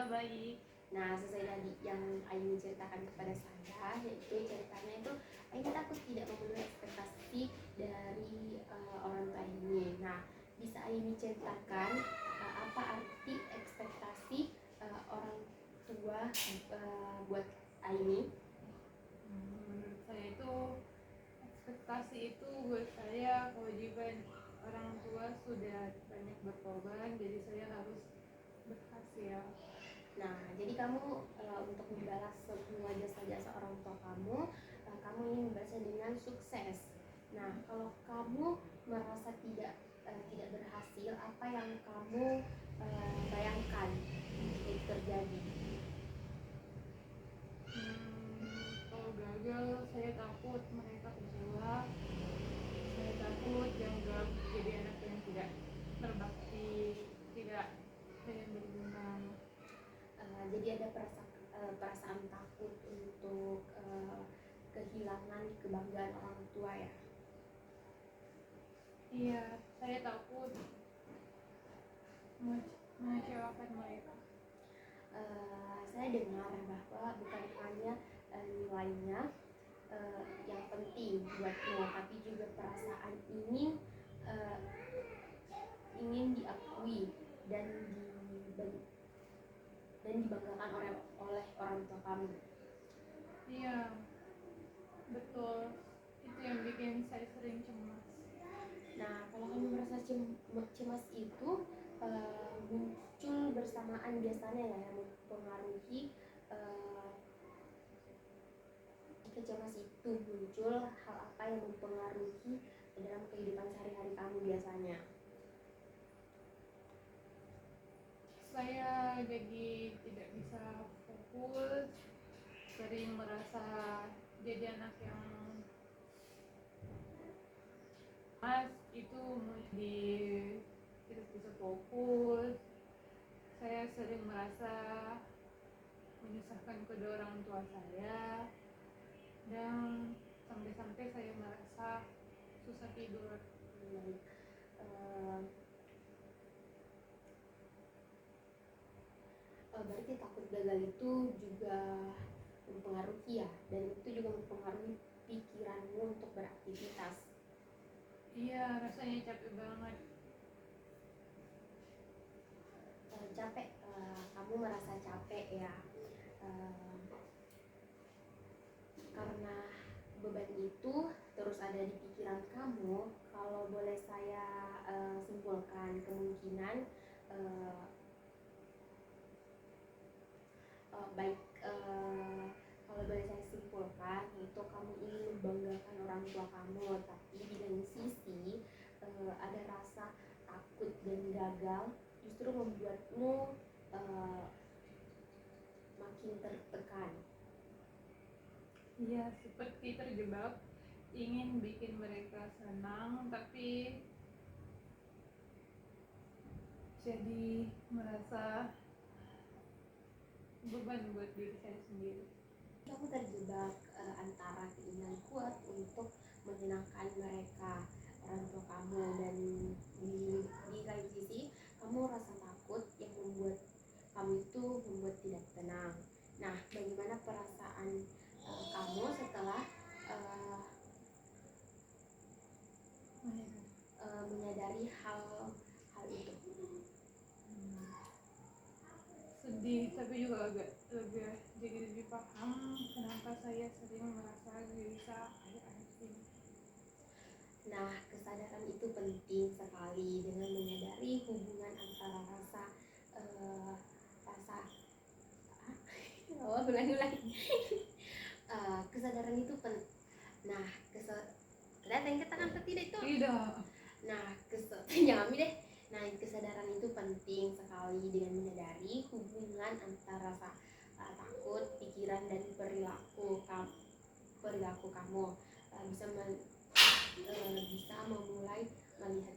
baik. Nah, sesuai tadi yang Aini ceritakan kepada saya, yaitu ceritanya itu Aini takut tidak memenuhi ekspektasi dari orang tua Aini. Nah, bisa Aini ceritakan apa arti ekspektasi orang tua buat Aini? Menurut saya itu ekspektasi itu buat saya kewajiban orang tua sudah banyak berkorban, jadi saya harus berhasil. Nah, jadi kamu untuk membalas semua jasa-jasa orang tua kamu, kamu ingin membalasnya dengan sukses. Nah, kalau kamu merasa tidak berhasil, apa yang kamu bayangkan itu terjadi? Kalau gagal, saya takut mereka kecewa. Saya takut dianggap jadi anak yang tidak berbakti, tidak berguna. Jadi ada perasaan takut untuk kehilangan kebanggaan orang tua ya? Iya, saya takut mengecewakan mereka. Saya dengar bahwa bukan hanya nilainya yang penting buatmu, tapi juga perasaan ingin diakui dan dibanggakan oleh orang tua kamu. Iya, betul. Itu yang bikin saya sering cemas. Nah, kalau kamu merasa cemas itu muncul bersamaan biasanya ya, yang mempengaruhi cemas itu muncul, hal apa yang mempengaruhi dalam kehidupan sehari-hari kamu biasanya? Saya jadi tidak bisa fokus, sering merasa jadi anak yang itu di tidak bisa fokus. Saya sering merasa menyusahkan kedua orang tua saya, dan sampai-sampai saya merasa susah tidur. Berarti takut gagal itu juga mempengaruhi ya, dan itu juga mempengaruhi pikiranmu untuk beraktivitas. Iya, rasanya capek banget. Capek, kamu merasa capek ya, karena beban itu terus ada di pikiran kamu. Kalau boleh saya simpulkan, kemungkinan kalau boleh saya simpulkan, itu kamu ingin membanggakan orang tua kamu, tapi di lain sisi ada rasa takut dan gagal justru membuatmu makin tertekan. Iya, seperti terjebak, ingin bikin mereka senang, tapi jadi merasa beban buat diri saya sendiri. Kamu terjebak antara keinginan kuat untuk menyenangkan mereka, orang tua kamu, dan di lain sisi kamu rasa takut yang membuat kamu itu membuat tidak tenang. Nah, bagaimana perasaan kamu setelah menyadari hal itu? Sedih, tapi juga agak jadi lebih paham kenapa saya sering merasa gelisah akhir-akhir ini. Nah, kesadaran itu penting sekali dengan menyadari hubungan antara kesadaran itu nah, kelihatan kita kan tidak itu? Tidak. Nah, jangan deh. Nah, kesadaran itu penting sekali dengan menyadari hubungan antara rasa takut, pikiran, dan perilaku kamu bisa memulai melihat